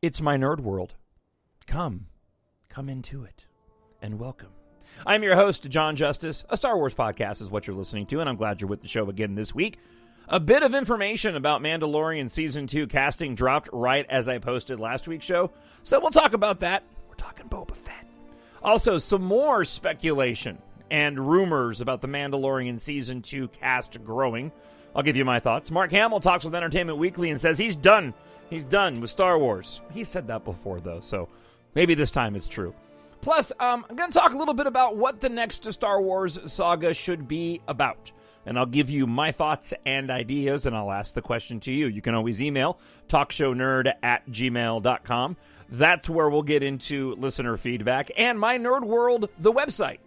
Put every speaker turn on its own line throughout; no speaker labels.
It's my nerd world. Come into it, and welcome. I'm your host, Jon Justice. A Star Wars podcast is what you're listening to, and I'm glad you're with the show again this week. A bit of information about Mandalorian Season 2 casting dropped right as I posted last week's show, so we'll talk about that. We're talking Boba Fett. Also, some more speculation and rumors about the Mandalorian Season 2 cast growing. I'll give you my thoughts. Mark Hamill talks with Entertainment Weekly and says he's done. He's done with Star Wars. He said that before, though, so maybe this time it's true. Plus, I'm going to talk a little bit about what the next Star Wars saga should be about. And I'll give you my thoughts and ideas, and I'll ask the question to you. You can always email talkshownerd@gmail.com. That's where we'll get into listener feedback. And My Nerd World, the website.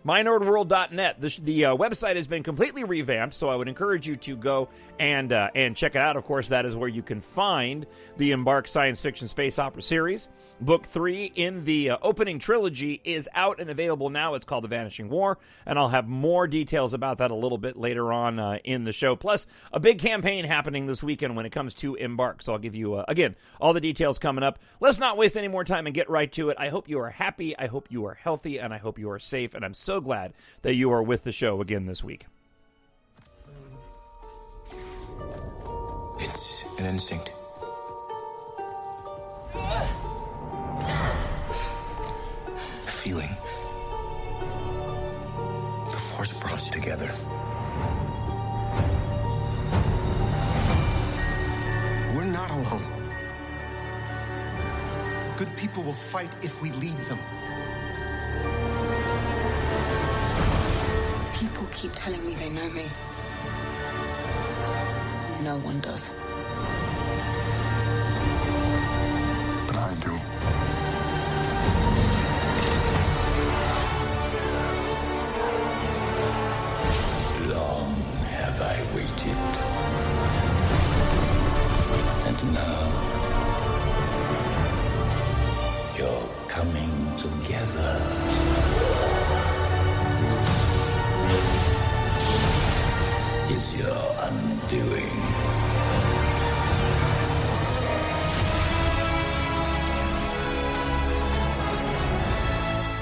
MyNerdWorld.net. The website has been completely revamped, so I would encourage you to go and check it out. Of course, that is where you can find the EMBARK Science Fiction Space Opera Series. Book 3 in the opening trilogy is out and available now. It's called The Vanishing War, and I'll have more details about that a little bit later on in the show. Plus, a big campaign happening this weekend when it comes to EMBARK, so I'll give you, again, all the details coming up. Let's not waste any more time and get right to it. I hope you are happy, I hope you are healthy, and I hope you are safe, and I'm so glad that you are with the show again this week.
It's an instinct. Feeling. The Force brought us together. We're not alone. Good people will fight if we lead them.
People keep telling me they know me. No one does.
But I do.
Long have I waited. And now, you're coming together. Is your undoing.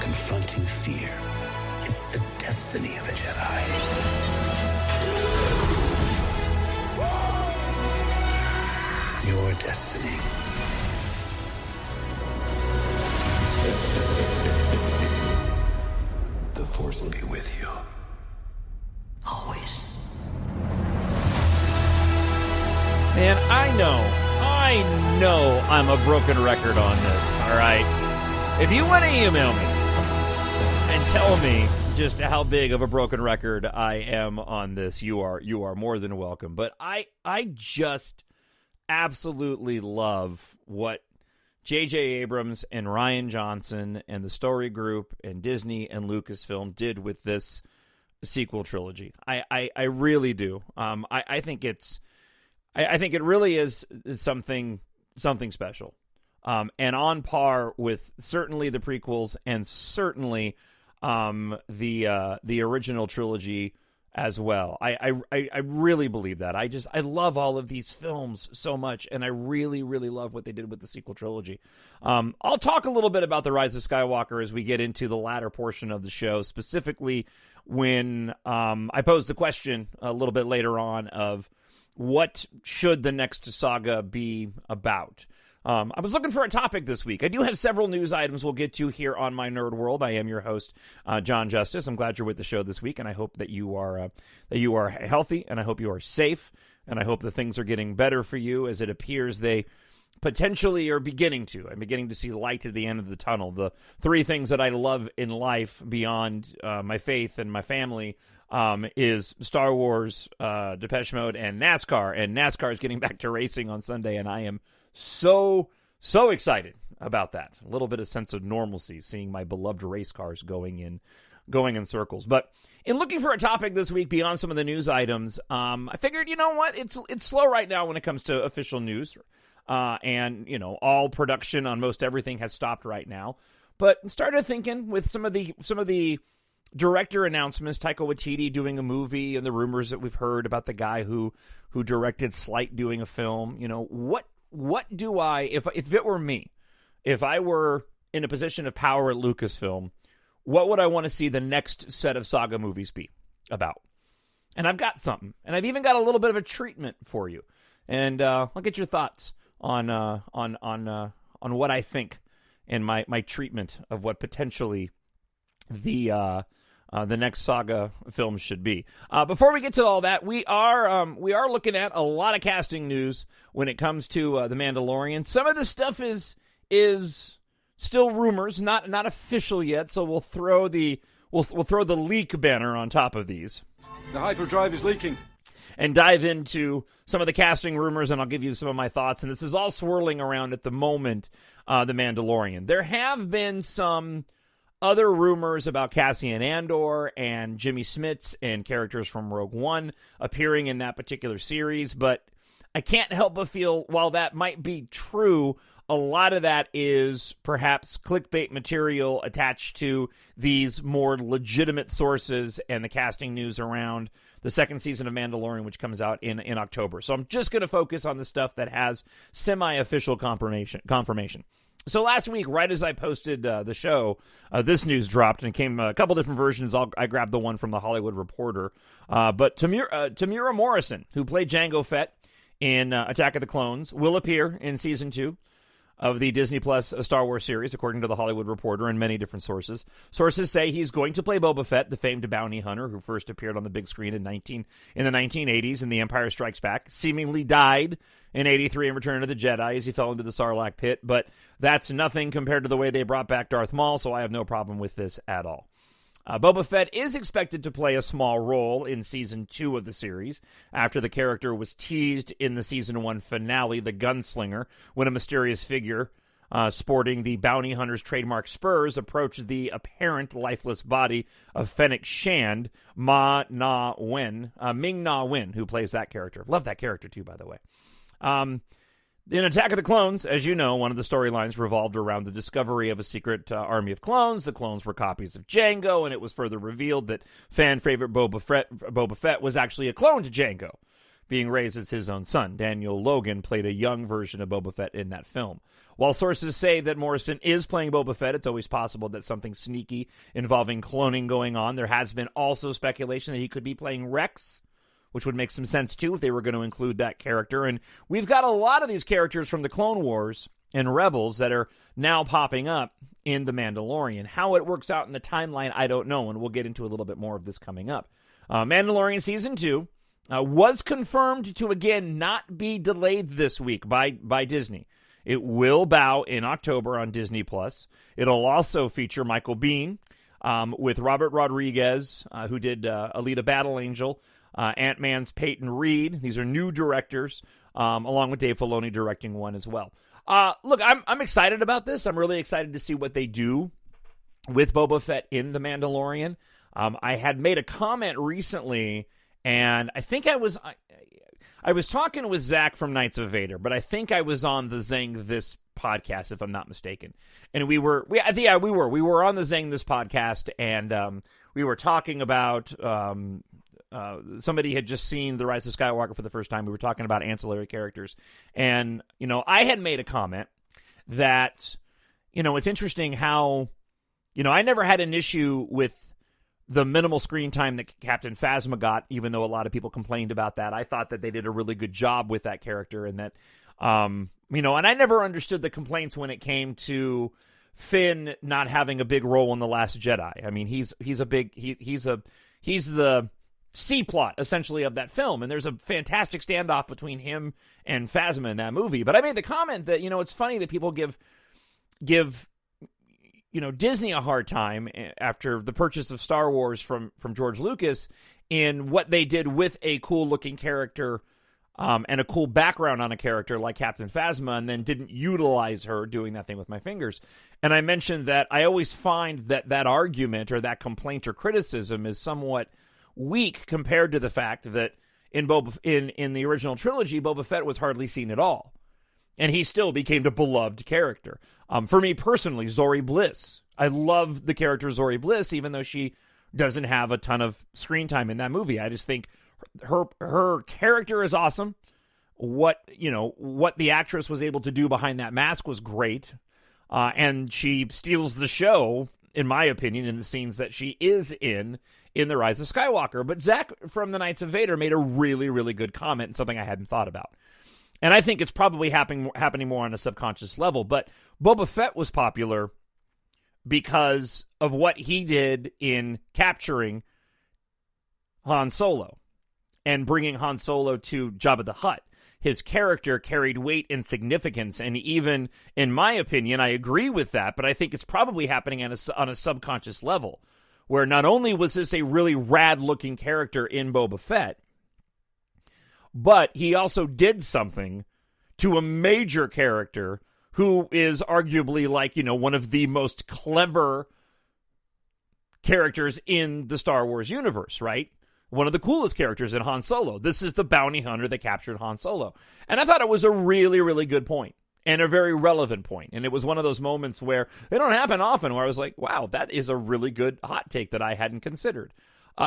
Confronting fear is the destiny of a Jedi. Your destiny. The Force will be with you. Always.
Man, I know I'm a broken record on this, all right? If you want to email me and tell me just how big of a broken record I am on this, you are more than welcome. But I just absolutely love what J.J. Abrams and Rian Johnson and the Story Group and Disney and Lucasfilm did with this sequel trilogy. I really do. I think it's... I think it really is something special, and on par with certainly the prequels and certainly the original trilogy as well. I really believe that. I love all of these films so much, and I really love what they did with the sequel trilogy. I'll talk a little bit about The Rise of Skywalker as we get into the latter portion of the show, specifically when I pose the question a little bit later on of what should the next saga be about? I was looking for a topic this week. I do have several news items we'll get to here on My Nerd World. I am your host, Jon Justice. I'm glad you're with the show this week, and I hope that you are healthy, and I hope you are safe, and I hope that things are getting better for you as it appears they potentially are beginning to. I'm beginning to see light at the end of the tunnel. The three things that I love in life beyond my faith and my family is Star Wars, Depeche Mode, and NASCAR. And NASCAR is getting back to racing on Sunday, and I am so excited about that. A little bit of sense of normalcy, seeing my beloved race cars going in circles. But in looking for a topic this week beyond some of the news items, I figured, you know what, it's slow right now when it comes to official news. And, you know, all production on most everything has stopped right now. But started thinking with some of the director announcements, Taika Waititi doing a movie, and the rumors that we've heard about the guy who directed Slight doing a film. You know, what do I, if it were me, if I were in a position of power at Lucasfilm, what would I want to see the next set of Saga movies be about? And I've got something, and I've even got a little bit of a treatment for you, and I'll get your thoughts on what I think and my treatment of what potentially the next Saga film should be. Before we get to all that, we are looking at a lot of casting news when it comes to The Mandalorian. Some of this stuff is still rumors, not official yet. So we'll throw the leak banner on top of these.
The hyperdrive is leaking.
And dive into some of the casting rumors, and I'll give you some of my thoughts. And this is all swirling around at the moment, The Mandalorian. There have been some other rumors about Cassian Andor and Jimmy Smits and characters from Rogue One appearing in that particular series, but I can't help but feel, while that might be true, a lot of that is perhaps clickbait material attached to these more legitimate sources and the casting news around the second season of Mandalorian, which comes out in October. So I'm just going to focus on the stuff that has semi-official confirmation. So last week, right as I posted the show, this news dropped, and it came a couple different versions. I grabbed the one from The Hollywood Reporter. But Tamura Morrison, who played Jango Fett in Attack of the Clones, will appear in Season 2 of the Disney Plus Star Wars series, according to The Hollywood Reporter and many different sources. Sources say he's going to play Boba Fett, the famed bounty hunter who first appeared on the big screen in the 1980s in The Empire Strikes Back, seemingly died in 83 in Return of the Jedi as he fell into the Sarlacc pit, but that's nothing compared to the way they brought back Darth Maul, so I have no problem with this at all. Boba Fett is expected to play a small role in Season 2 of the series, after the character was teased in the Season 1 finale, The Gunslinger, when a mysterious figure sporting the bounty hunter's trademark spurs approached the apparent lifeless body of Fennec Shand, Ming-Na Wen, who plays that character. Love that character, too, by the way. In Attack of the Clones, as you know, one of the storylines revolved around the discovery of a secret army of clones. The clones were copies of Jango, and it was further revealed that fan favorite Boba Fett was actually a clone to Jango, being raised as his own son. Daniel Logan played a young version of Boba Fett in that film. While sources say that Morrison is playing Boba Fett, it's always possible that something sneaky involving cloning going on. There has been also speculation that he could be playing Rex, which would make some sense, too, if they were going to include that character. And we've got a lot of these characters from the Clone Wars and Rebels that are now popping up in The Mandalorian. How it works out in the timeline, I don't know, and we'll get into a little bit more of this coming up. Mandalorian Season 2 was confirmed to, again, not be delayed this week by Disney. It will bow in October on Disney+. It'll also feature Michael Biehn with Robert Rodriguez, who did Alita Battle Angel, Ant-Man's Peyton Reed. These are new directors, along with Dave Filoni directing one as well. Look, I'm excited about this. I'm really excited to see what they do with Boba Fett in The Mandalorian. I had made a comment recently, and I think I was talking with Zach from Knights of Vader, but I think I was on the Zang This podcast, if I'm not mistaken. And we were on the Zang This podcast, and we were talking about somebody had just seen The Rise of Skywalker for the first time. We were talking about ancillary characters. And, I had made a comment that, it's interesting how, I never had an issue with the minimal screen time that Captain Phasma got, even though a lot of people complained about that. I thought that they did a really good job with that character, and that, and I never understood the complaints when it came to Finn not having a big role in The Last Jedi. I mean, he's the C-plot, essentially, of that film, and there's a fantastic standoff between him and Phasma in that movie. But I made the comment that, it's funny that people give Disney a hard time after the purchase of Star Wars from George Lucas in what they did with a cool-looking character and a cool background on a character like Captain Phasma, and then didn't utilize her doing that thing with my fingers. And I mentioned that I always find that argument or that complaint or criticism is somewhat weak compared to the fact that in the original trilogy, Boba Fett was hardly seen at all, and he still became a beloved character. For me personally, Zuri Bliss, I love the character Zuri Bliss, even though she doesn't have a ton of screen time in that movie. I just think her character is awesome. what the actress was able to do behind that mask was great. And she steals the show, in my opinion, in the scenes that she is in The Rise of Skywalker. But Zach from The Knights of Vader made a really, really good comment, and something I hadn't thought about. And I think it's probably happening more on a subconscious level. But Boba Fett was popular because of what he did in capturing Han Solo and bringing Han Solo to Jabba the Hutt. His character carried weight and significance, and even, in my opinion, I agree with that, but I think it's probably happening on a subconscious level, where not only was this a really rad-looking character in Boba Fett, but he also did something to a major character who is arguably one of the most clever characters in the Star Wars universe, right? One of the coolest characters in Han Solo. This is the bounty hunter that captured Han Solo. And I thought it was a really, really good point and a very relevant point. And it was one of those moments where they don't happen often, where I was like, wow, that is a really good hot take that I hadn't considered.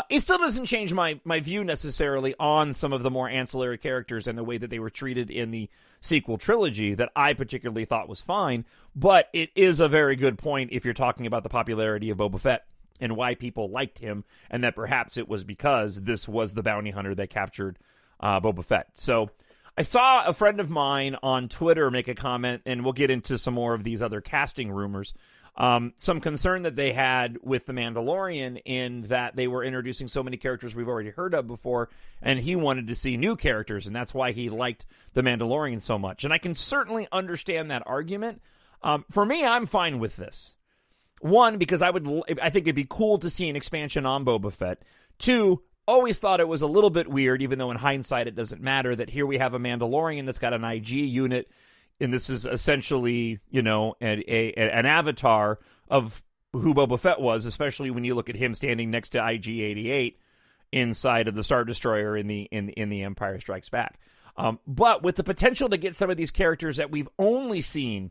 It still doesn't change my view necessarily on some of the more ancillary characters and the way that they were treated in the sequel trilogy that I particularly thought was fine. But it is a very good point if you're talking about the popularity of Boba Fett and why people liked him, and that perhaps it was because this was the bounty hunter that captured Boba Fett. So I saw a friend of mine on Twitter make a comment, and we'll get into some more of these other casting rumors, some concern that they had with The Mandalorian in that they were introducing so many characters we've already heard of before, and he wanted to see new characters, and that's why he liked The Mandalorian so much. And I can certainly understand that argument. For me, I'm fine with this. One, because I think it'd be cool to see an expansion on Boba Fett. Two, always thought it was a little bit weird, even though in hindsight it doesn't matter, that here we have a Mandalorian that's got an IG unit, and this is essentially, an avatar of who Boba Fett was, especially when you look at him standing next to IG-88 inside of the Star Destroyer in the Empire Strikes Back. But with the potential to get some of these characters that we've only seen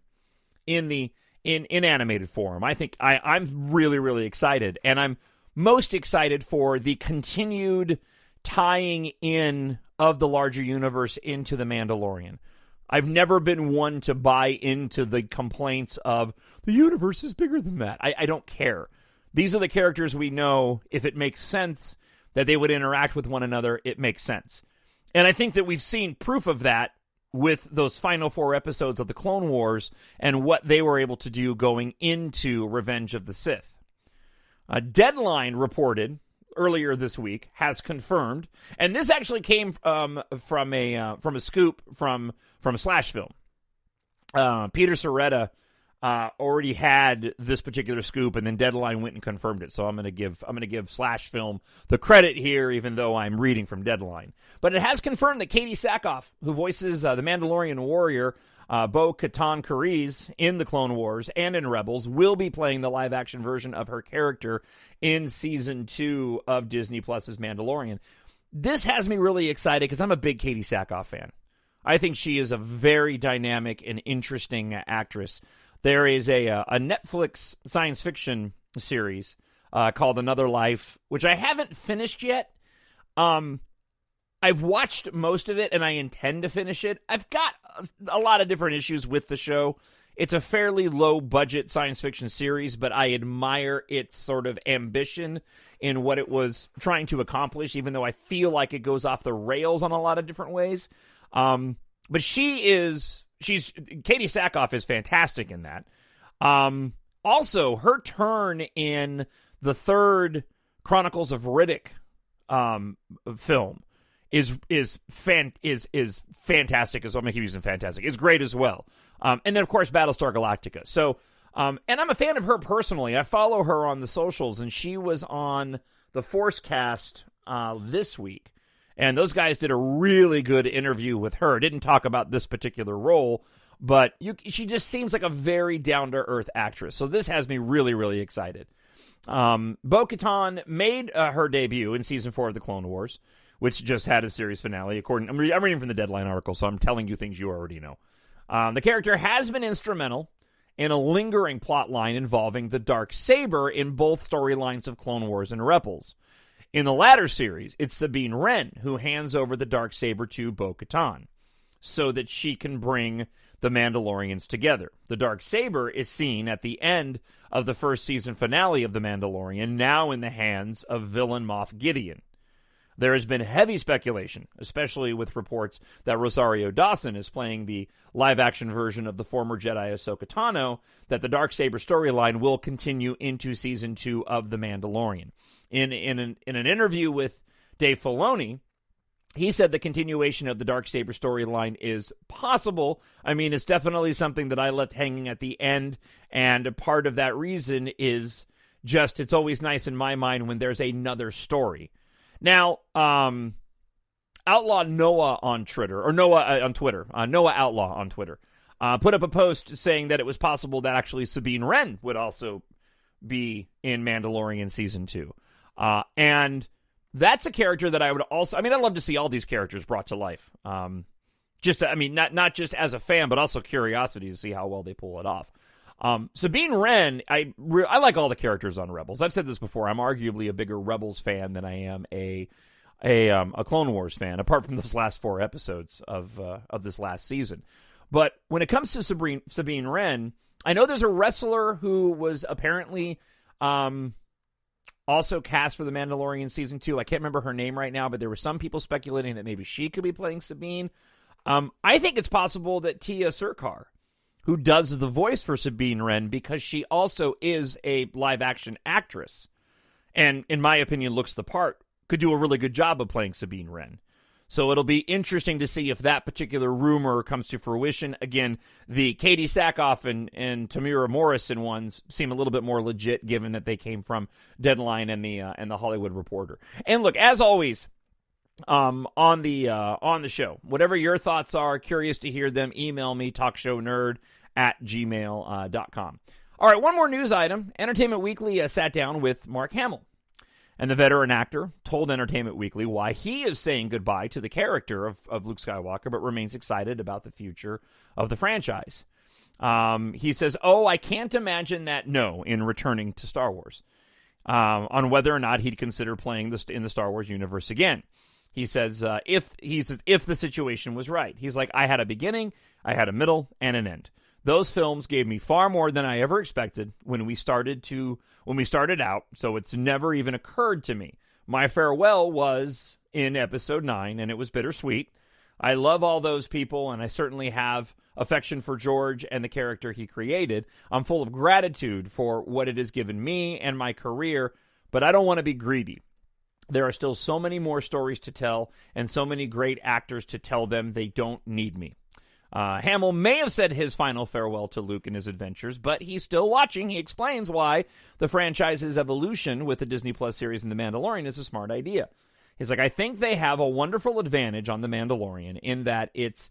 in animated form, I think I'm really, really excited. And I'm most excited for the continued tying in of the larger universe into The Mandalorian. I've never been one to buy into the complaints of, the universe is bigger than that. I don't care. These are the characters we know. If it makes sense that they would interact with one another, it makes sense. And I think that we've seen proof of that with those final 4 episodes of the Clone Wars and what they were able to do going into Revenge of the Sith. Deadline reported earlier this week, has confirmed, and this actually came from a scoop from Slash Film. Peter Serretta already had this particular scoop, and then Deadline went and confirmed it. So I'm going to give Slash Film the credit here, even though I'm reading from Deadline. But it has confirmed that Katee Sackhoff, who voices the Mandalorian warrior Bo-Katan Kryze in the Clone Wars and in Rebels, will be playing the live-action version of her character in Season 2 of Disney Plus's Mandalorian. This has me really excited because I'm a big Katee Sackhoff fan. I think she is a very dynamic and interesting actress. There is a Netflix science fiction series called Another Life, which I haven't finished yet. I've watched most of it, and I intend to finish it. I've got a lot of different issues with the show. It's a fairly low-budget science fiction series, but I admire its sort of ambition in what it was trying to accomplish, even though I feel like it goes off the rails on a lot of different ways. But Katee Sackhoff is fantastic in that. Also, her turn in the third Chronicles of Riddick film is fantastic. As well, I'm keep using fantastic. It's great as well. And then of course Battlestar Galactica. So, and I'm a fan of her personally. I follow her on the socials, and she was on the Force Cast this week. And those guys did a really good interview with her. Didn't talk about this particular role, but she just seems like a very down-to-earth actress. So this has me really, really excited. Bo-Katan made her debut in Season 4 of the Clone Wars, which just had a series finale. I'm reading from the Deadline article, so I'm telling you things you already know. The character has been instrumental in a lingering plot line involving the Darksaber in both storylines of Clone Wars and Rebels. In the latter series, it's Sabine Wren who hands over the Darksaber to Bo-Katan. so that she can bring the Mandalorians together. The Darksaber is seen at the end of the first season finale of The Mandalorian, now in the hands of villain Moff Gideon. There has been heavy speculation, especially with reports that Rosario Dawson is playing the live-action version of the former Jedi Ahsoka Tano, that the Darksaber storyline will continue into Season 2 of The Mandalorian. In an interview with Dave Filoni, he said the continuation of the Darksaber storyline is possible. I mean, it's definitely something that I left hanging at the end, and part of that reason is just it's always nice in my mind when there's another story. Now, Outlaw Noah on Twitter, Noah Outlaw on Twitter, put up a post saying that it was possible that actually Sabine Wren would also be in Mandalorian Season 2. And that's a character that I would also, I'd love to see all these characters brought to life. Not just as a fan, but also curiosity to see how well they pull it off. Sabine Wren, I like all the characters on Rebels. I've said this before. I'm arguably a bigger Rebels fan than I am a Clone Wars fan, apart from those last 4 episodes of this last season. But when it comes to Sabine Wren, I know there's a wrestler who was apparently also cast for The Mandalorian Season 2. I can't remember her name right now, but there were some people speculating that maybe she could be playing Sabine. I think it's possible that Tiya Sircar, who does the voice for Sabine Wren, because she also is a live-action actress, and in my opinion looks the part, could do a really good job of playing Sabine Wren. So it'll be interesting to see if that particular rumor comes to fruition. Again, the Katee Sackhoff and Tamira Morrison ones seem a little bit more legit, given that they came from Deadline and the Hollywood Reporter. And look, as always, on the show, whatever your thoughts are, curious to hear them, email me, talkshownerd@gmail.com. All right, one more news item. Entertainment Weekly sat down with Mark Hamill, and the veteran actor told Entertainment Weekly why he is saying goodbye to the character of Luke Skywalker, but remains excited about the future of the franchise. He says, I can't imagine that in returning to Star Wars, on whether or not he'd consider playing in the Star Wars universe again. He says, if the situation was right. He's like, I had a beginning, I had a middle, and an end. Those films gave me far more than I ever expected when we started out, so it's never even occurred to me. My farewell was in Episode 9, and it was bittersweet. I love all those people, and I certainly have affection for George and the character he created. I'm full of gratitude for what it has given me and my career, but I don't want to be greedy. There are still so many more stories to tell and so many great actors to tell them. They don't need me. Hamill may have said his final farewell to Luke and his adventures, but he's still watching. He explains why the franchise's evolution with the Disney Plus series and The Mandalorian is a smart idea. He's like, I think they have a wonderful advantage on The Mandalorian in that it's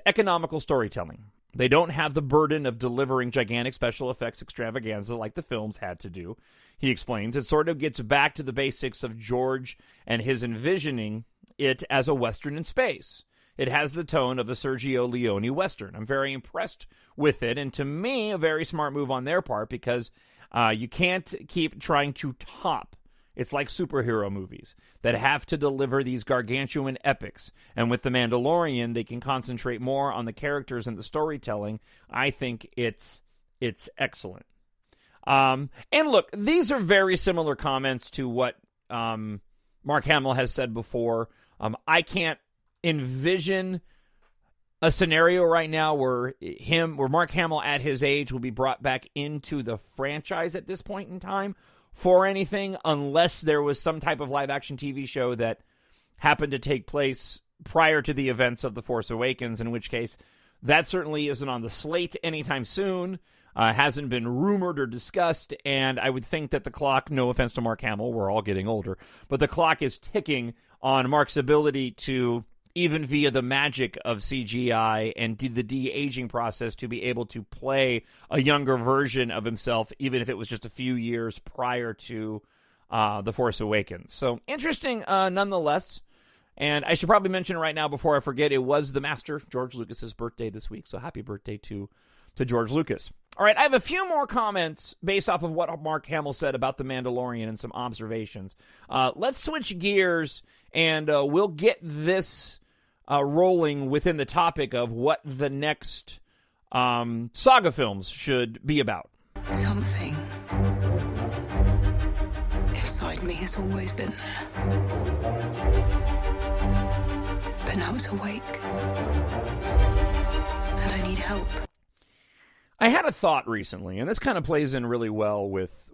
economical storytelling. They don't have the burden of delivering gigantic special effects extravaganza like the films had to do. He explains it sort of gets back to the basics of George and his envisioning it as a Western in space. It has the tone of a Sergio Leone Western. I'm very impressed with it, and to me, a very smart move on their part, because you can't keep trying to top. It's like superhero movies that have to deliver these gargantuan epics. And with The Mandalorian, they can concentrate more on the characters and the storytelling. I think it's excellent. And look, these are very similar comments to what Mark Hamill has said before. I can't envision a scenario right now where Mark Hamill at his age will be brought back into the franchise at this point in time for anything, unless there was some type of live-action TV show that happened to take place prior to the events of The Force Awakens, in which case that certainly isn't on the slate anytime soon, hasn't been rumored or discussed, and I would think that the clock, no offense to Mark Hamill, we're all getting older, but the clock is ticking on Mark's ability to, even via the magic of CGI and the de-aging process, to be able to play a younger version of himself, even if it was just a few years prior to The Force Awakens. So, interesting nonetheless. And I should probably mention right now, before I forget, it was the master, George Lucas's birthday this week, so happy birthday to George Lucas. All right, I have a few more comments based off of what Mark Hamill said about The Mandalorian and some observations. Let's switch gears, and we'll get this rolling within the topic of what the next saga films should be about.
Something inside me has always been there. But now it's awake. And I need help.
I had a thought recently, and this kind of plays in really well with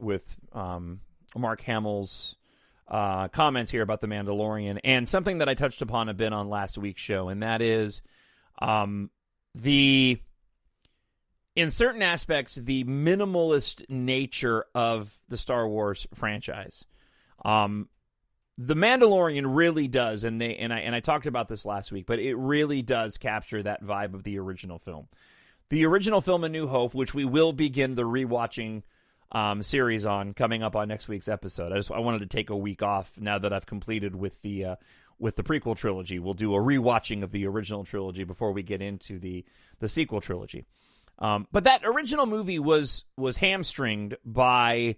Mark Hamill's comments here about The Mandalorian, and something that I touched upon a bit on last week's show, and that is in certain aspects, the minimalist nature of the Star Wars franchise. The Mandalorian really does, and I talked about this last week, but it really does capture that vibe of the original film. The original film, A New Hope, which we will begin the rewatching series on coming up on next week's episode. I wanted to take a week off now that I've completed with the prequel trilogy. We'll do a rewatching of the original trilogy before we get into the sequel trilogy. But that original movie was hamstringed by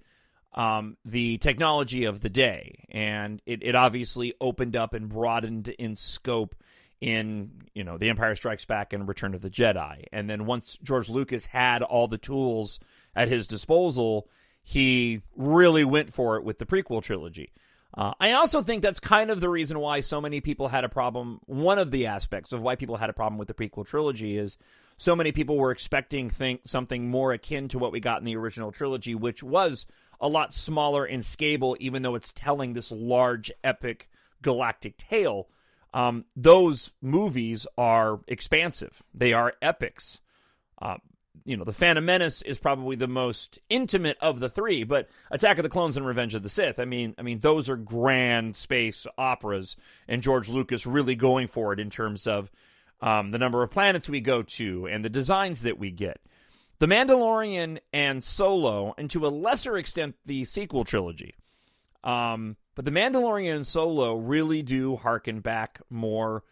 the technology of the day, and it obviously opened up and broadened in scope in, The Empire Strikes Back and Return of the Jedi. And then once George Lucas had all the tools at his disposal, he really went for it with the prequel trilogy. I also think that's kind of the reason why so many people had a problem. One of the aspects of why people had a problem with the prequel trilogy is so many people were expecting something more akin to what we got in the original trilogy, which was a lot smaller and scalable, even though it's telling this large, epic, galactic tale. Those movies are expansive. They are epics. The Phantom Menace is probably the most intimate of the three, but Attack of the Clones and Revenge of the Sith, I mean, those are grand space operas, and George Lucas really going for it in terms of the number of planets we go to and the designs that we get. The Mandalorian and Solo, and to a lesser extent, the sequel trilogy. But The Mandalorian and Solo really do harken back more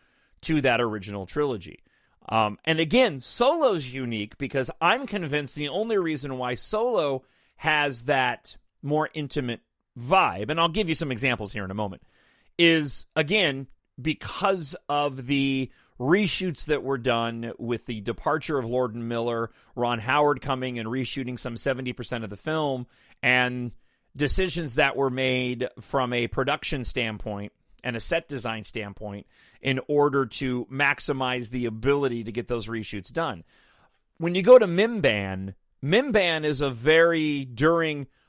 to that original trilogy. And again, Solo's unique because I'm convinced the only reason why Solo has that more intimate vibe, and I'll give you some examples here in a moment, is, again, because of the reshoots that were done with the departure of Lord and Miller, Ron Howard coming and reshooting some 70% of the film, and decisions that were made from a production standpoint and a set design standpoint in order to maximize the ability to get those reshoots done. When you go to Mimban is a very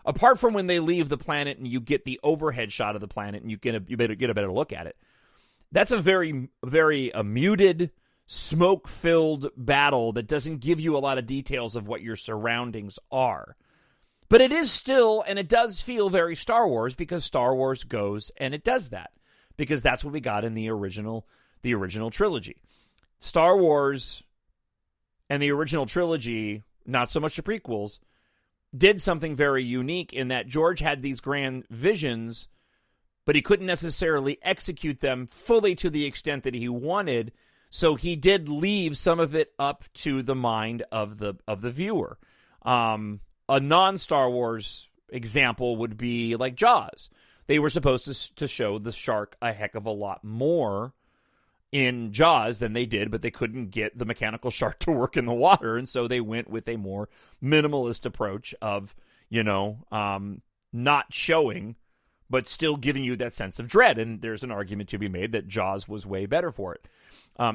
apart from when they leave the planet and you get the overhead shot of the planet and you better get a better look at it. That's a very, very muted, smoke-filled battle that doesn't give you a lot of details of what your surroundings are. But it is still, and it does feel very Star Wars because Star Wars goes and it does that. Because that's what we got in the original trilogy. Star Wars and the original trilogy, not so much the prequels, did something very unique in that George had these grand visions, but he couldn't necessarily execute them fully to the extent that he wanted, so he did leave some of it up to the mind of the viewer. A non-Star Wars example would be like Jaws. They were supposed to show the shark a heck of a lot more in Jaws than they did, but they couldn't get the mechanical shark to work in the water, and so they went with a more minimalist approach of, not showing, but still giving you that sense of dread, and there's an argument to be made that Jaws was way better for it.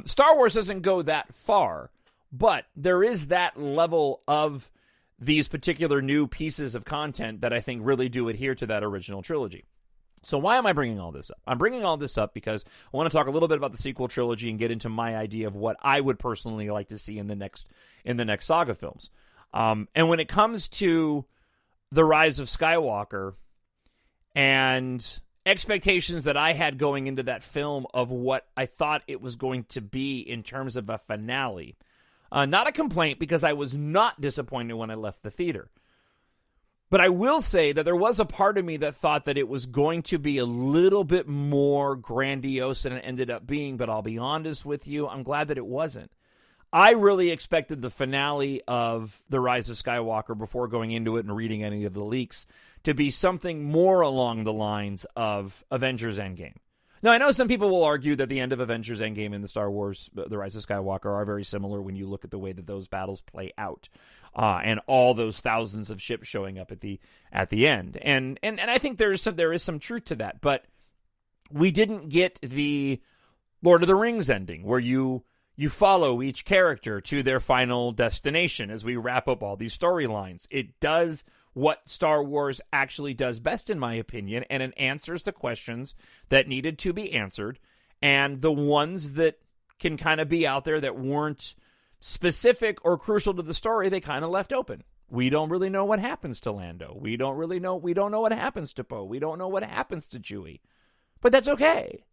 Star Wars doesn't go that far, but there is that level of these particular new pieces of content that I think really do adhere to that original trilogy. So why am I bringing all this up? I'm bringing all this up because I want to talk a little bit about the sequel trilogy and get into my idea of what I would personally like to see in the next saga films. And when it comes to The Rise of Skywalker and expectations that I had going into that film of what I thought it was going to be in terms of a finale, not a complaint because I was not disappointed when I left the theater. But I will say that there was a part of me that thought that it was going to be a little bit more grandiose than it ended up being, but I'll be honest with you, I'm glad that it wasn't. I really expected the finale of The Rise of Skywalker before going into it and reading any of the leaks to be something more along the lines of Avengers Endgame. Now, I know some people will argue that the end of Avengers Endgame and the Star Wars The Rise of Skywalker are very similar when you look at the way that those battles play out, and all those thousands of ships showing up at the end. And I think there is some truth to that, but we didn't get the Lord of the Rings ending where you follow each character to their final destination as we wrap up all these storylines. It does what Star Wars actually does best, in my opinion, and it answers the questions that needed to be answered, and the ones that can kind of be out there that weren't specific or crucial to the story, they kind of left open. We don't really know what happens to Lando. We don't know what happens to Poe. We don't know what happens to Chewie. But that's okay.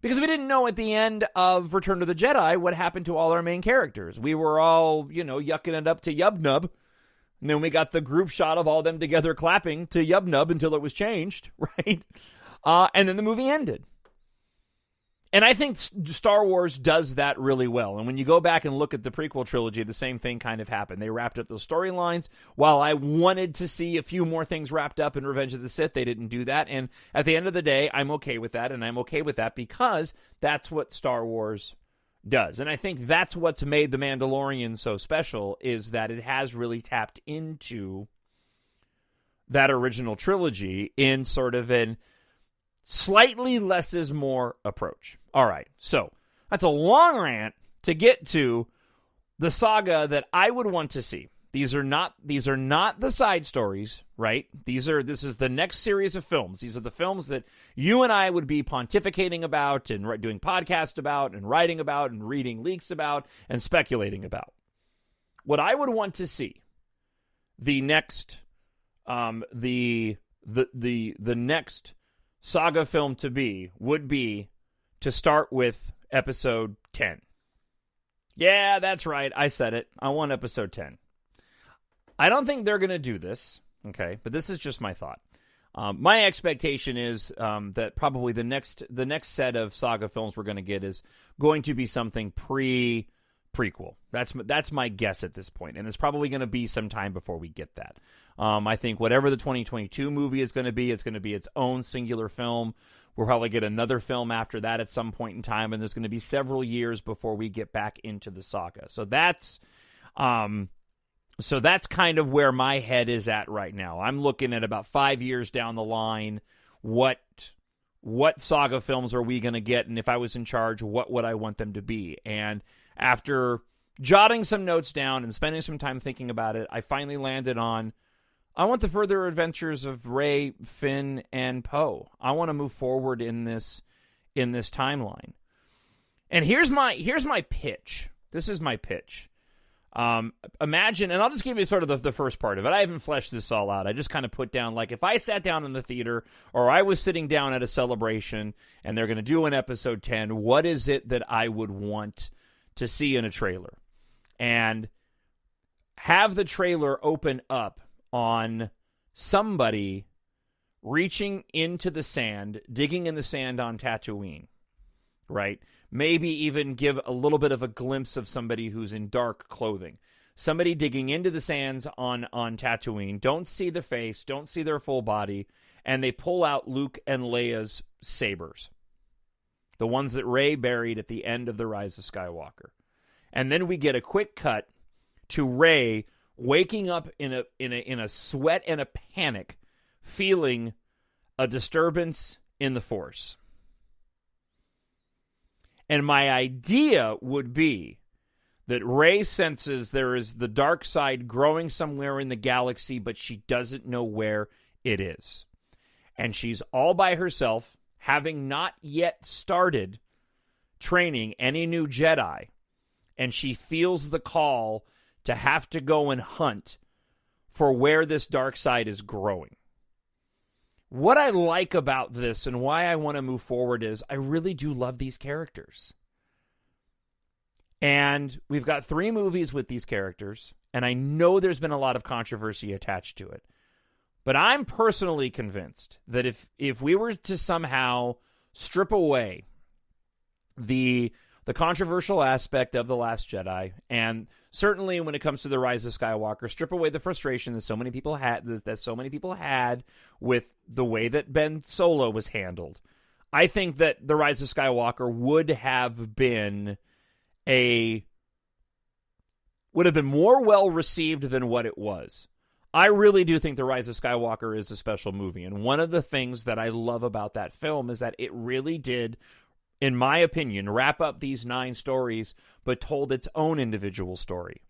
Because we didn't know at the end of Return of the Jedi what happened to all our main characters. We were all, yucking it up to Yub Nub. And then we got the group shot of all them together clapping to Yub Nub until it was changed, right? And then the movie ended. And I think Star Wars does that really well. And when you go back and look at the prequel trilogy, the same thing kind of happened. They wrapped up those storylines. While I wanted to see a few more things wrapped up in Revenge of the Sith, they didn't do that. And at the end of the day, I'm okay with that. And I'm okay with that because that's what Star Wars does. And I think that's what's made The Mandalorian so special, is that it has really tapped into that original trilogy in sort of an slightly less is more approach. All right, so that's a long rant to get to the saga that I would want to see. These are not the side stories, right? This is the next series of films. These are the films that you and I would be pontificating about and doing podcasts about and writing about and reading leaks about and speculating about. What I would want to see the next the next saga film would be to start with episode 10. Yeah, that's right. I said it. I want episode 10. I don't think they're going to do this, okay? But this is just my thought. My expectation is that probably the next set of saga films we're going to get is going to be something prequel. That's my guess at this point, and it's probably going to be some time before we get that. I think whatever the 2022 movie is going to be, it's going to be its own singular film. We'll probably get another film after that at some point in time, and there's going to be several years before we get back into the saga. So that's kind of where my head is at right now. I'm looking at about 5 years down the line. What saga films are we going to get? And if I was in charge, what would I want them to be? And after jotting some notes down and spending some time thinking about it, I finally landed on, I want the further adventures of Rey, Finn, and Poe. I want to move forward in this timeline. And here's my pitch. This is my pitch. Imagine, and I'll just give you sort of the first part of it. I haven't fleshed this all out. I just kind of put down, like, if I sat down in the theater or I was sitting down at a celebration and they're going to do an episode 10, what is it that I would want to see in a trailer? And have the trailer open up on somebody reaching into the sand, digging in the sand on Tatooine, right? Maybe even give a little bit of a glimpse of somebody who's in dark clothing. Somebody digging into the sands on Tatooine. Don't see the face, don't see their full body, and they pull out Luke and Leia's sabers. The ones that Rey buried at the end of The Rise of Skywalker. And then we get a quick cut to Rey waking up in a sweat and a panic, feeling a disturbance in the Force. And my idea would be that Rey senses there is the dark side growing somewhere in the galaxy, but she doesn't know where it is. And she's all by herself, having not yet started training any new Jedi. And she feels the call to have to go and hunt for where this dark side is growing. What I like about this and why I want to move forward is I really do love these characters. And we've got 3 movies with these characters, and I know there's been a lot of controversy attached to it. But I'm personally convinced that if we were to somehow strip away the controversial aspect of The Last Jedi, and certainly when it comes to The Rise of Skywalker, strip away the frustration that so many people had with the way that Ben Solo was handled, I think that The Rise of Skywalker would have been more well received than what it was. I really do think The Rise of Skywalker is a special movie. And one of the things that I love about that film is that it really did, in my opinion, wrap up these 9 stories, but told its own individual story.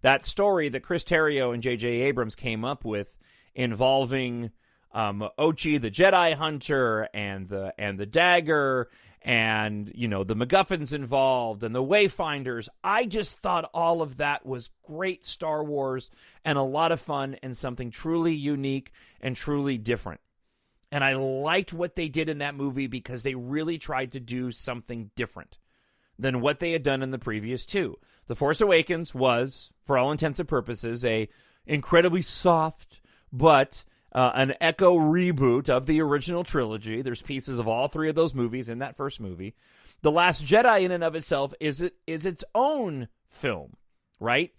That story that Chris Terrio and J.J. Abrams came up with, involving Ochi the Jedi Hunter and the dagger, and the MacGuffins involved and the Wayfinders. I just thought all of that was great Star Wars and a lot of fun and something truly unique and truly different. And I liked what they did in that movie because they really tried to do something different than what they had done in the previous 2. The Force Awakens was, for all intents and purposes, a incredibly soft but an echo reboot of the original trilogy. There's pieces of all 3 of those movies in that first movie. The Last Jedi in and of itself is its own film, right?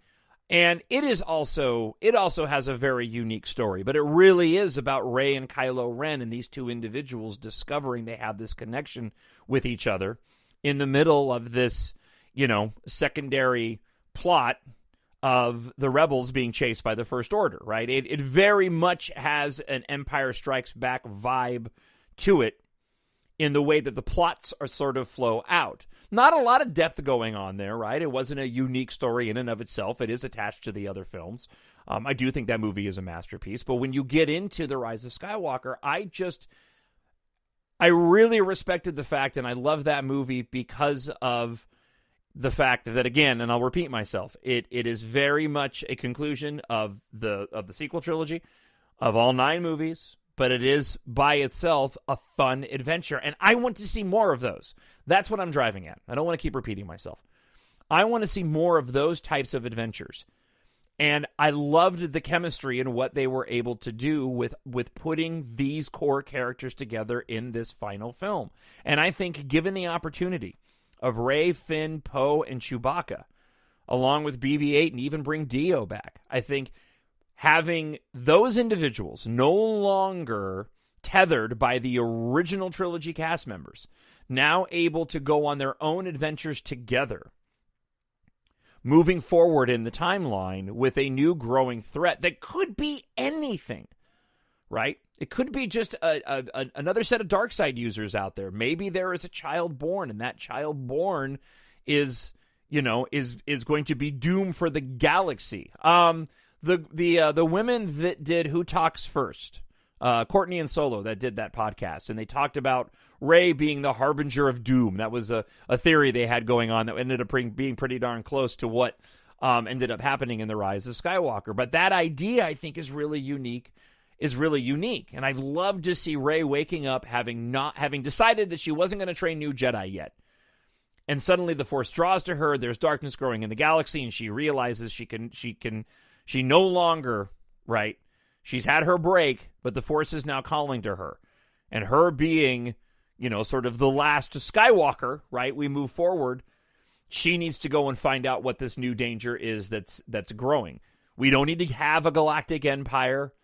And it also has a very unique story, but it really is about Rey and Kylo Ren and these 2 individuals discovering they have this connection with each other in the middle of this, secondary plot of the rebels being chased by the First Order, right? It very much has an Empire Strikes Back vibe to it in the way that the plots are sort of flow out. Not a lot of depth going on there, right? It wasn't a unique story in and of itself. It is attached to the other films. I do think that movie is a masterpiece. But when you get into The Rise of Skywalker, I really respected the fact, and I love that movie because of the fact that, again, and I'll repeat myself, it is very much a conclusion of the sequel trilogy, of all 9 movies, but it is by itself a fun adventure, and I want to see more of those. That's what I'm driving at. I don't want to keep repeating myself. I want to see more of those types of adventures, and I loved the chemistry and what they were able to do with putting these core characters together in this final film. And I think, given the opportunity of Rey, Finn, Poe, and Chewbacca, along with BB-8, and even bring Dio back, I think having those individuals no longer tethered by the original trilogy cast members, now able to go on their own adventures together, moving forward in the timeline with a new growing threat that could be anything, right? It could be just another set of Darkseid users out there. Maybe there is a child born, and that child born is going to be doom for the galaxy. The women that did Who Talks First, Courtney and Solo, that did that podcast, and they talked about Rey being the harbinger of doom. That was a theory they had going on that ended up being pretty darn close to what ended up happening in The Rise of Skywalker. But that idea, I think, is really unique. And I'd love to see Rey waking up having decided that she wasn't going to train new Jedi yet. And suddenly the Force draws to her, there's darkness growing in the galaxy, and she realizes she no longer, right? She's had her break, but the Force is now calling to her. And her being, sort of the last Skywalker, right? We move forward. She needs to go and find out what this new danger is that's growing. We don't need to have a galactic empire,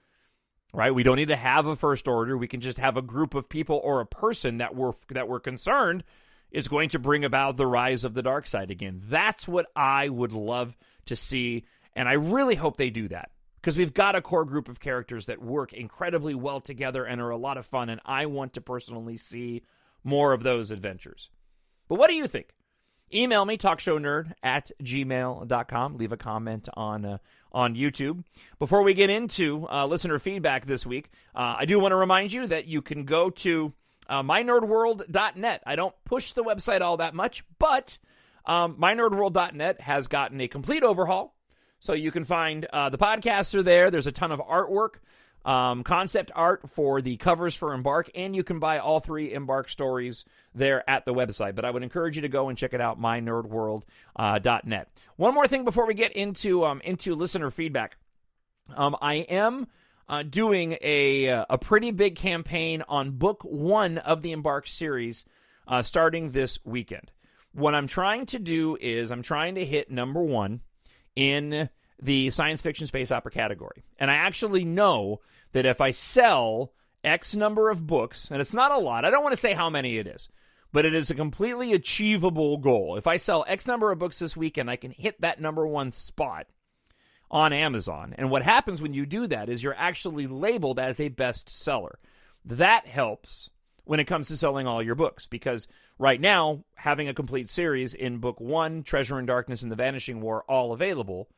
right? We don't need to have a First Order. We can just have a group of people or a person that we're concerned is going to bring about the rise of the dark side again. That's what I would love to see, and I really hope they do that, because we've got a core group of characters that work incredibly well together and are a lot of fun, and I want to personally see more of those adventures. But what do you think? Email me, talkshownerd@gmail.com. Leave a comment on YouTube. Before we get into listener feedback this week, I do want to remind you that you can go to mynerdworld.net. I don't push the website all that much, but mynerdworld.net has gotten a complete overhaul. So you can find the podcasts are there. There's a ton of artwork, concept art for the covers for EMBARK, and you can buy all 3 EMBARK stories there at the website. But I would encourage you to go and check it out, mynerdworld.net. One more thing before we get into listener feedback. I am doing a pretty big campaign on book 1 of the EMBARK series starting this weekend. What I'm trying to do is I'm trying to hit number 1 in the science fiction space opera category. And I actually know that if I sell X number of books, and it's not a lot. I don't want to say how many it is, but it is a completely achievable goal. If I sell X number of books this weekend, I can hit that number one spot on Amazon. And what happens when you do that is you're actually labeled as a bestseller. That helps when it comes to selling all your books, because right now, having a complete series in book 1, Treasure in Darkness and the Vanishing War, all available,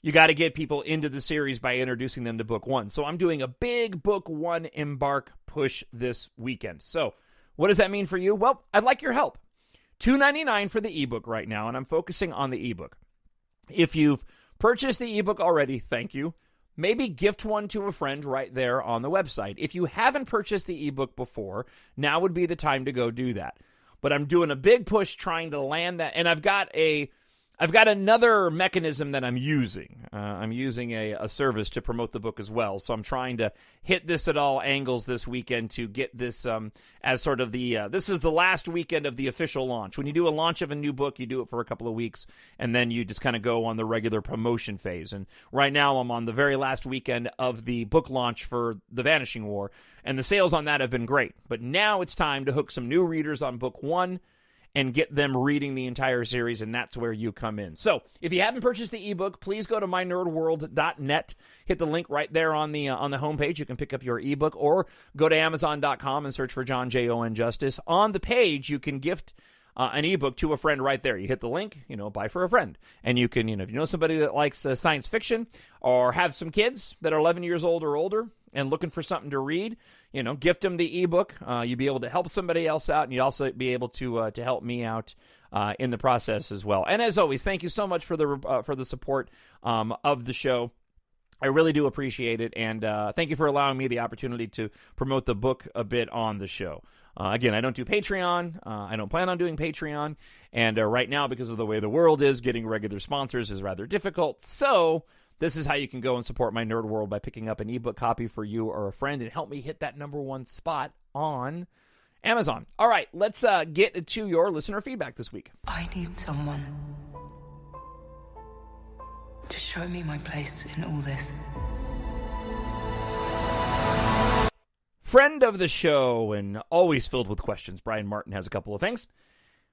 you got to get people into the series by introducing them to book 1. So I'm doing a big book 1 EMBARK push this weekend. So what does that mean for you? Well, I'd like your help. $2.99 for the ebook right now, and I'm focusing on the ebook. If you've purchased the ebook already, thank you. Maybe gift one to a friend right there on the website. If you haven't purchased the ebook before, now would be the time to go do that. But I'm doing a big push trying to land that, and I've got another mechanism that I'm using. I'm using a service to promote the book as well. So I'm trying to hit this at all angles this weekend to get this as sort of this is the last weekend of the official launch. When you do a launch of a new book, you do it for a couple of weeks, and then you just kind of go on the regular promotion phase. And right now I'm on the very last weekend of the book launch for The Vanishing War, and the sales on that have been great. But now it's time to hook some new readers on book 1 and get them reading the entire series, and that's where you come in. So, if you haven't purchased the ebook, please go to mynerdworld.net. Hit the link right there on the homepage. You can pick up your ebook, or go to Amazon.com and search for Jon Justice. On the page, you can gift an ebook to a friend right there. You hit the link, buy for a friend. And you can, if you know somebody that likes science fiction, or have some kids that are 11 years old or older and looking for something to read, gift them the ebook. You'll be able to help somebody else out, and you'll also be able to help me out in the process as well. And as always, thank you so much for the support of the show. I really do appreciate it, and thank you for allowing me the opportunity to promote the book a bit on the show. Again, I don't do Patreon. I don't plan on doing Patreon, and right now, because of the way the world is, getting regular sponsors is rather difficult. So this is how you can go and support my Nerd World, by picking up an ebook copy for you or a friend and help me hit that number one spot on Amazon. All right, let's get to your listener feedback this week.
I need someone to show me my place in all this.
Friend of the show and always filled with questions, Brian Martin has a couple of things.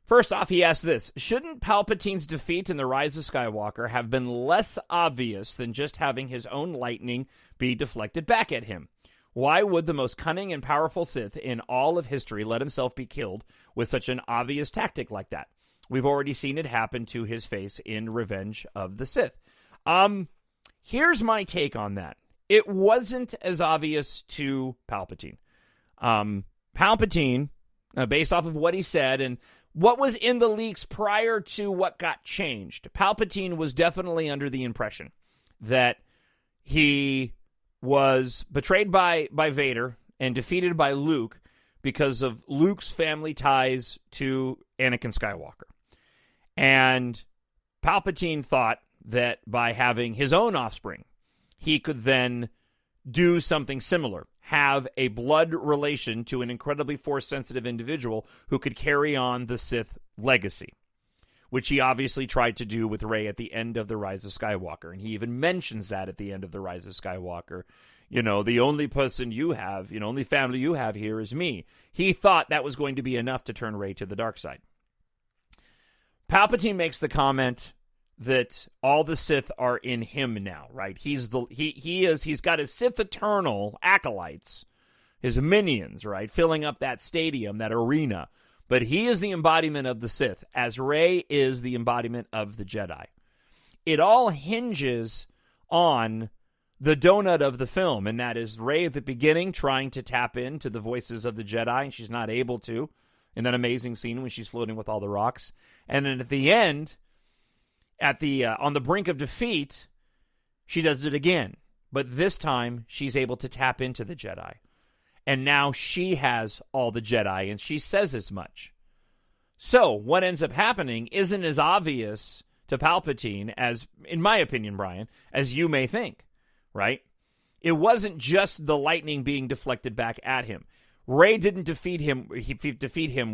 First off, he asked this: shouldn't Palpatine's defeat in The Rise of Skywalker have been less obvious than just having his own lightning be deflected back at him? Why would the most cunning and powerful Sith in all of history let himself be killed with such an obvious tactic like that? We've already seen it happen to his face in Revenge of the Sith. Here's my take on that. It wasn't as obvious to Palpatine. Palpatine, based off of what he said and what was in the leaks prior to what got changed, Palpatine was definitely under the impression that he was betrayed by Vader and defeated by Luke because of Luke's family ties to Anakin Skywalker. And Palpatine thought that by having his own offspring, he could then do something similar, have a blood relation to an incredibly Force-sensitive individual who could carry on the Sith legacy, which he obviously tried to do with Rey at the end of The Rise of Skywalker. And he even mentions that at the end of The Rise of Skywalker. The only person you have, only family you have here is me. He thought that was going to be enough to turn Rey to the dark side. Palpatine makes the comment that all the Sith are in him now, right? He's got his Sith Eternal acolytes, his minions, right, filling up that stadium, that arena. But he is the embodiment of the Sith, as Rey is the embodiment of the Jedi. It all hinges on the donut of the film, and that is Rey at the beginning trying to tap into the voices of the Jedi, and she's not able to, in that amazing scene when she's floating with all the rocks. And then at the end, on the brink of defeat, she does it again. But this time, she's able to tap into the Jedi. And now she has all the Jedi, and she says as much. So, what ends up happening isn't as obvious to Palpatine as, in my opinion, Brian, as you may think, right? It wasn't just the lightning being deflected back at him. Rey didn't defeat him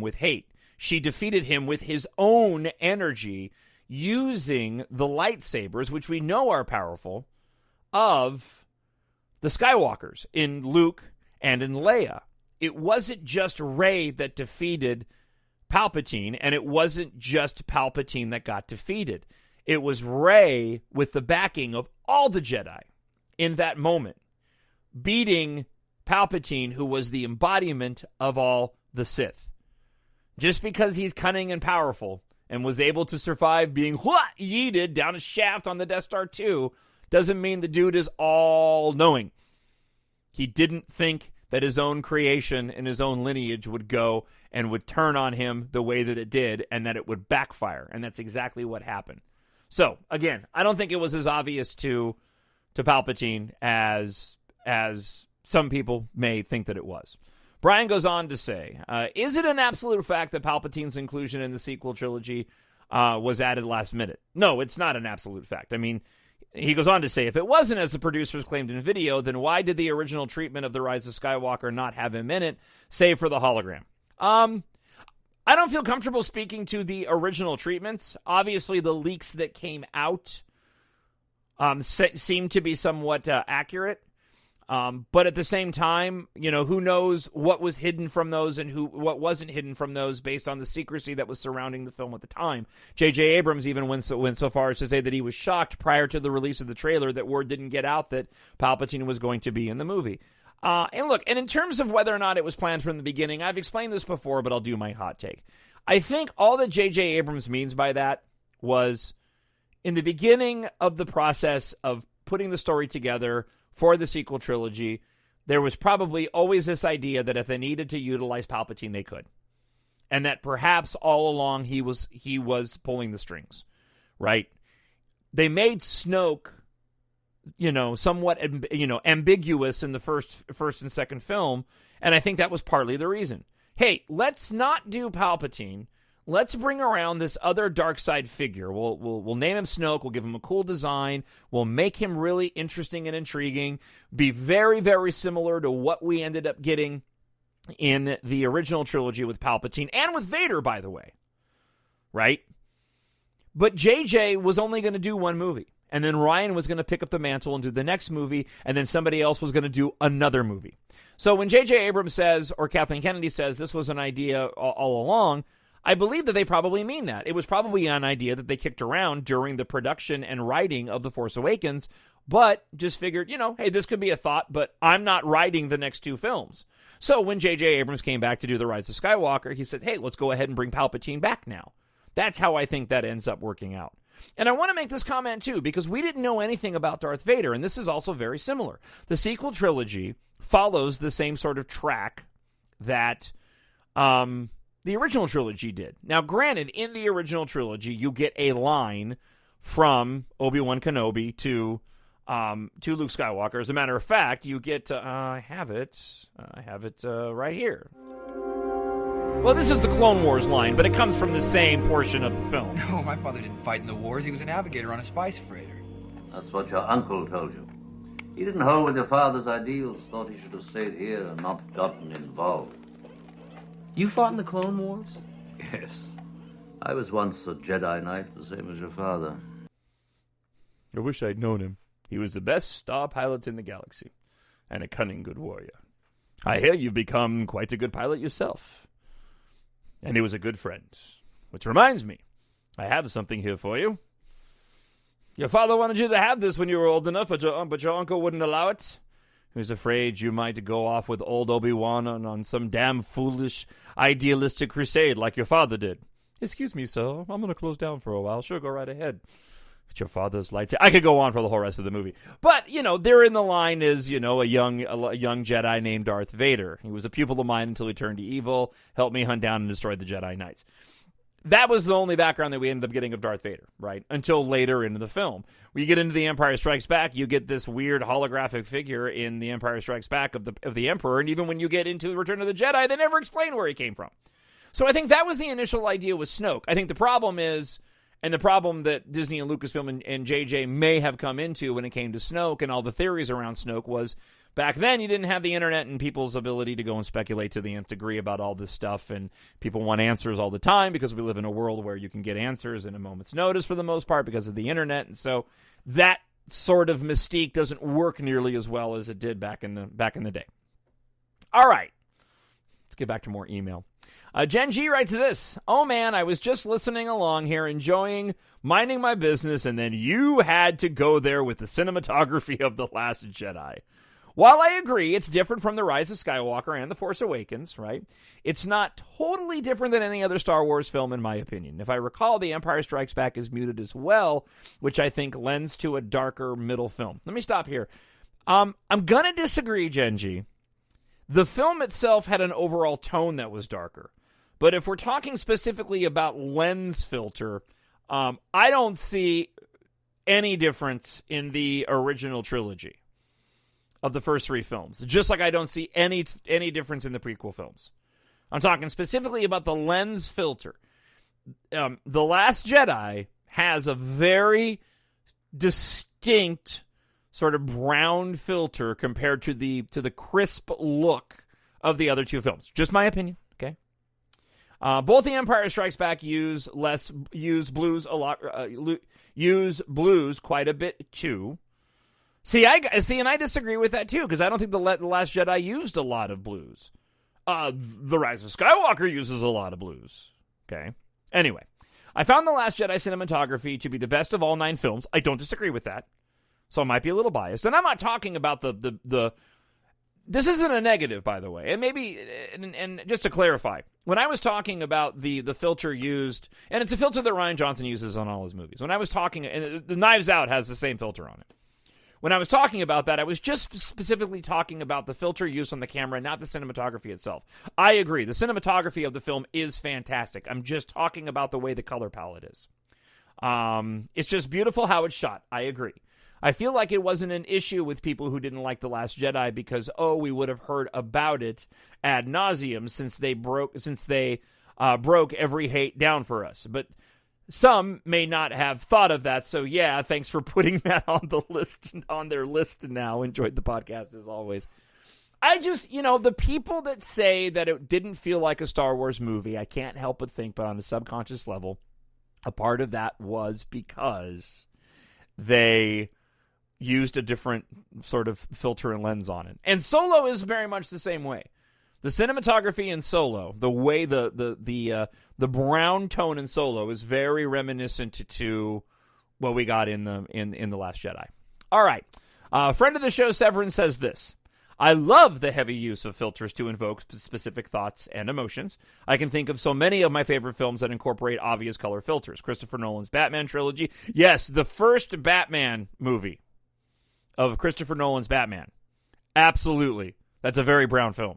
with hate. She defeated him with his own energy, using the lightsabers, which we know are powerful, of the Skywalkers in Luke and in Leia. It wasn't just Rey that defeated Palpatine, and it wasn't just Palpatine that got defeated. It was Rey with the backing of all the Jedi in that moment, beating Palpatine, who was the embodiment of all the Sith. Just because he's cunning and powerful and was able to survive being yeeted down a shaft on the Death Star 2 doesn't mean the dude is all-knowing. He didn't think that his own creation and his own lineage would go and would turn on him the way that it did, and that it would backfire. And that's exactly what happened. So, again, I don't think it was as obvious to Palpatine as some people may think that it was. Brian goes on to say, is it an absolute fact that Palpatine's inclusion in the sequel trilogy was added last minute? No, it's not an absolute fact. I mean, he goes on to say, if it wasn't as the producers claimed in video, then why did the original treatment of The Rise of Skywalker not have him in it, save for the hologram? I don't feel comfortable speaking to the original treatments. Obviously, the leaks that came out seem to be somewhat accurate. But at the same time, who knows what was hidden from those and what wasn't hidden from those based on the secrecy that was surrounding the film at the time. J.J. Abrams even went so far as to say that he was shocked prior to the release of the trailer that word didn't get out that Palpatine was going to be in the movie. And in terms of whether or not it was planned from the beginning, I've explained this before, but I'll do my hot take. I think all that J.J. Abrams means by that was in the beginning of the process of putting the story together for the sequel trilogy, there was probably always this idea that if they needed to utilize Palpatine, they could. And that perhaps all along he was pulling the strings, right? They made Snoke, somewhat, ambiguous in the first and second film, and I think that was partly the reason. Hey, let's not do Palpatine. Let's bring around this other dark side figure. We'll name him Snoke. We'll give him a cool design. We'll make him really interesting and intriguing. Be very, very similar to what we ended up getting in the original trilogy with Palpatine and with Vader, by the way. Right? But JJ was only going to do one movie. And then Ryan was going to pick up the mantle and do the next movie. And then somebody else was going to do another movie. So when J.J. Abrams says, or Kathleen Kennedy says, this was an idea all along, I believe that they probably mean that. It was probably an idea that they kicked around during the production and writing of The Force Awakens, but just figured, hey, this could be a thought, but I'm not writing the next two films. So when J.J. Abrams came back to do The Rise of Skywalker, he said, hey, let's go ahead and bring Palpatine back now. That's how I think that ends up working out. And I want to make this comment, too, because we didn't know anything about Darth Vader, and this is also very similar. The sequel trilogy follows the same sort of track that the original trilogy did. Now, granted, in the original trilogy, you get a line from Obi-Wan Kenobi to Luke Skywalker. As a matter of fact, you get, I have it right here. Well, this is the Clone Wars line, but it comes from the same portion of the film.
No, my father didn't fight in the wars. He was a navigator on a spice freighter.
That's what your uncle told you. He didn't hold with your father's ideals, thought he should have stayed here and not gotten involved.
You fought in the Clone Wars?
Yes. I was once a Jedi Knight, the same as your father.
I wish I'd known him. He was the best star pilot in the galaxy, and a cunning good warrior. I hear you've become quite a good pilot yourself. And he was a good friend. Which reminds me, I have something here for you. Your father wanted you to have this when you were old enough, but your uncle wouldn't allow it. He was afraid you might go off with old Obi-Wan on some damn foolish, idealistic crusade like your father did. Excuse me, sir. I'm going to close down for a while. Sure, go right ahead. But your father's lightsaber. I could go on for the whole rest of the movie. But, there in the line is, a young Jedi named Darth Vader. He was a pupil of mine until he turned evil, helped me hunt down and destroy the Jedi Knights. That was the only background that we ended up getting of Darth Vader, right? Until later into the film. When you get into The Empire Strikes Back, you get this weird holographic figure in The Empire Strikes Back of the Emperor, and even when you get into Return of the Jedi, they never explain where he came from. So I think that was the initial idea with Snoke. I think the problem is, and the problem that Disney and Lucasfilm and JJ may have come into when it came to Snoke and all the theories around Snoke was, back then, you didn't have the internet and people's ability to go and speculate to the nth degree about all this stuff, and people want answers all the time because we live in a world where you can get answers in a moment's notice for the most part because of the internet, and so that sort of mystique doesn't work nearly as well as it did back in the day. All right. Let's get back to more email. Jen G writes this. Oh, man, I was just listening along here, enjoying, minding my business, and then you had to go there with the cinematography of The Last Jedi. While I agree it's different from The Rise of Skywalker and The Force Awakens, right, it's not totally different than any other Star Wars film, in my opinion. If I recall, The Empire Strikes Back is muted as well, which I think lends to a darker middle film. Let me stop here. I'm going to disagree, Jen G. The film itself had an overall tone that was darker. But if we're talking specifically about lens filter, I don't see any difference in the original trilogy of the first three films. Just like I don't see any difference in the prequel films. I'm talking specifically about the lens filter. The Last Jedi has a very distinct sort of brown filter compared to the crisp look of the other two films. Just my opinion. Okay. Both The Empire Strikes Back use blues quite a bit too. And I disagree with that too, because I don't think the Last Jedi used a lot of blues. The Rise of Skywalker uses a lot of blues. Okay. Anyway, I found The Last Jedi cinematography to be the best of all 9 films. I don't disagree with that. So I might be a little biased. And I'm not talking about the this isn't a negative, by the way. And maybe, and just to clarify, when I was talking about the filter used, and it's a filter that Rian Johnson uses on all his movies. When I was talking, and the Knives Out has the same filter on it. When I was talking about that, I was just specifically talking about the filter used on the camera, not the cinematography itself. I agree. The cinematography of the film is fantastic. I'm just talking about the way the color palette is. It's just beautiful how it's shot. I agree. I feel like it wasn't an issue with people who didn't like The Last Jedi because, we would have heard about it ad nauseum since they broke every hate down for us. But some may not have thought of that. So yeah, thanks for putting that on their list now. Enjoyed the podcast as always. I just, the people that say that it didn't feel like a Star Wars movie, I can't help but think, but on a subconscious level, a part of that was because they used a different sort of filter and lens on it. And Solo is very much the same way. The cinematography in Solo, the way the brown tone in Solo is very reminiscent to what we got in the Last Jedi. All right. Friend of the show, Severin, says this. I love the heavy use of filters to invoke specific thoughts and emotions. I can think of so many of my favorite films that incorporate obvious color filters. Christopher Nolan's Batman trilogy. Yes, the first Batman movie of Christopher Nolan's Batman. Absolutely. That's a very brown film.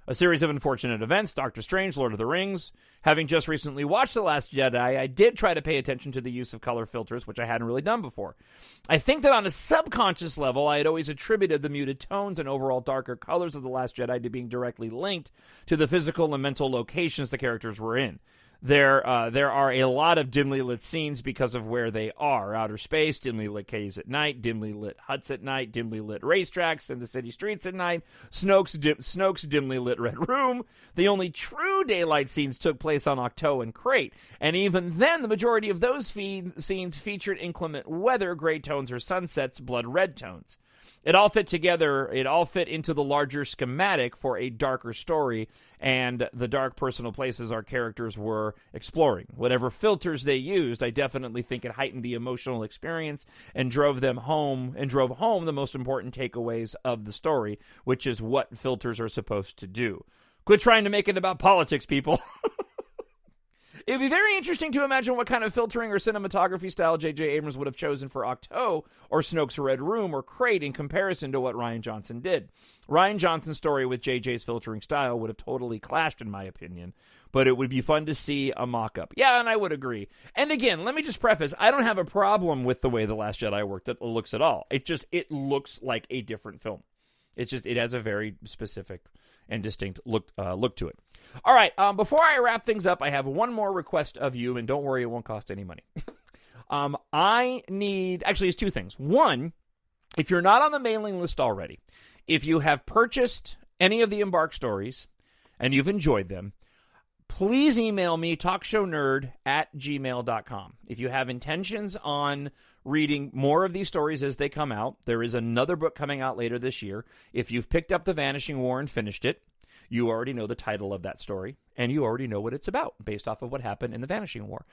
A series of unfortunate events, Doctor Strange, Lord of the Rings. Having just recently watched The Last Jedi, I did try to pay attention to the use of color filters, which I hadn't really done before. I think that on a subconscious level, I had always attributed the muted tones and overall darker colors of The Last Jedi to being directly linked to the physical and mental locations the characters were in. There are a lot of dimly lit scenes because of where they are. Outer space, dimly lit caves at night, dimly lit huts at night, dimly lit racetracks and the city streets at night, Snoke's dimly lit red room. The only true daylight scenes took place on Ahch-To and Crate, and even then the majority of those scenes featured inclement weather, gray tones or sunsets, blood red tones. It all fit together, it all fit into the larger schematic for a darker story, and the dark personal places our characters were exploring. Whatever filters they used, I definitely think it heightened the emotional experience and drove home the most important takeaways of the story, which is what filters are supposed to do. Quit trying to make it about politics, people. It'd be very interesting to imagine what kind of filtering or cinematography style J.J. Abrams would have chosen for Ahch-To or Snoke's Red Room or Crate in comparison to what Rian Johnson did. Rian Johnson's story with J.J.'s filtering style would have totally clashed, in my opinion, but it would be fun to see a mock-up. Yeah, and I would agree. And again, let me just preface, I don't have a problem with the way The Last Jedi looks at all. It looks like a different film. It has a very specific and distinct look to it. All right, before I wrap things up, I have one more request of you, and don't worry, it won't cost any money. It's two things. One, if you're not on the mailing list already, if you have purchased any of the EMBARK stories and you've enjoyed them, please email me, talkshownerd@gmail.com. If you have intentions on reading more of these stories as they come out. There is another book coming out later this year. If you've picked up The Vanishing War and finished it, you already know the title of that story, and you already know what it's about based off of what happened in The Vanishing War.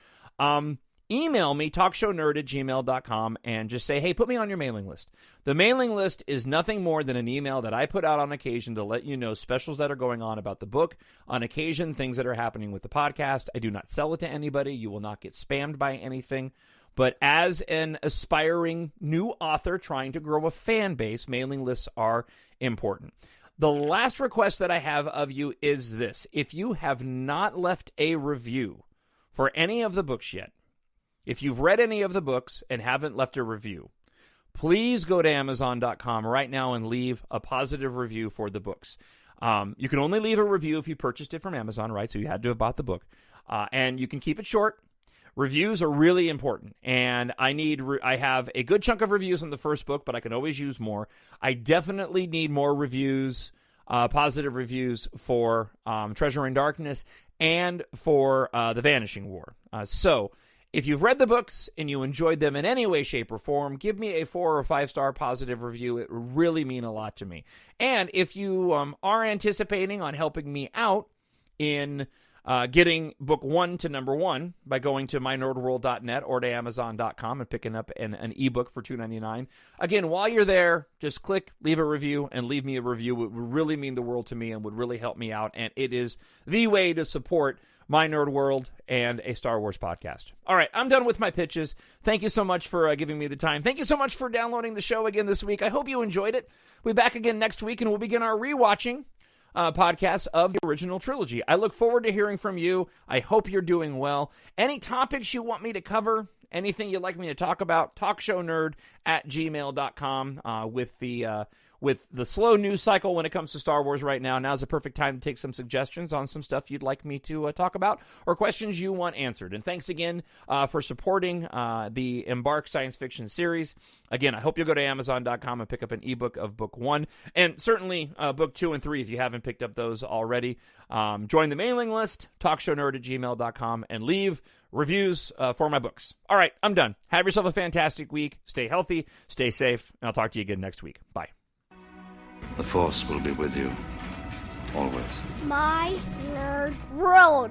Email me, talkshownerd@gmail.com, and just say, hey, put me on your mailing list. The mailing list is nothing more than an email that I put out on occasion to let you know specials that are going on about the book, on occasion things that are happening with the podcast. I do not sell it to anybody. You will not get spammed by anything. But as an aspiring new author trying to grow a fan base, mailing lists are important. The last request that I have of you is this. If you have not left a review for any of the books yet, if you've read any of the books and haven't left a review, please go to Amazon.com right now and leave a positive review for the books. You can only leave a review if you purchased it from Amazon, right? So you had to have bought the book. And you can keep it short. Reviews are really important, and I have a good chunk of reviews on the first book, but I can always use more. I definitely need more reviews, positive reviews for Treasure in Darkness and for The Vanishing War. So if you've read the books and you enjoyed them in any way, shape, or form, give me a 4 or 5-star positive review. It would really mean a lot to me. And if you are anticipating on helping me out in getting book 1 to number 1 by going to mynerdworld.net or to amazon.com and picking up an ebook for $2.99. Again, while you're there, just click, leave a review, and leave me a review. It would really mean the world to me and would really help me out. And it is the way to support My Nerd World and a Star Wars podcast. All right, I'm done with my pitches. Thank you so much for giving me the time. Thank you so much for downloading the show again this week. I hope you enjoyed it. We'll be back again next week, and we'll begin our rewatching podcast of the original trilogy. I look forward to hearing from you. I hope you're doing well. Any topics you want me to cover, anything you'd like me to talk about, talkshownerd@gmail.com. With the slow news cycle when it comes to Star Wars right now, now's the perfect time to take some suggestions on some stuff you'd like me to talk about or questions you want answered. And thanks again for supporting the EMBARK science fiction series. Again, I hope you'll go to Amazon.com and pick up an ebook of book 1, and certainly book 2 and 3 if you haven't picked up those already. Join the mailing list, talkshownerd@gmail.com, and leave reviews for my books. All right, I'm done. Have yourself a fantastic week. Stay healthy, stay safe, and I'll talk to you again next week. Bye.
The Force will be with you, always.
My Nerd World.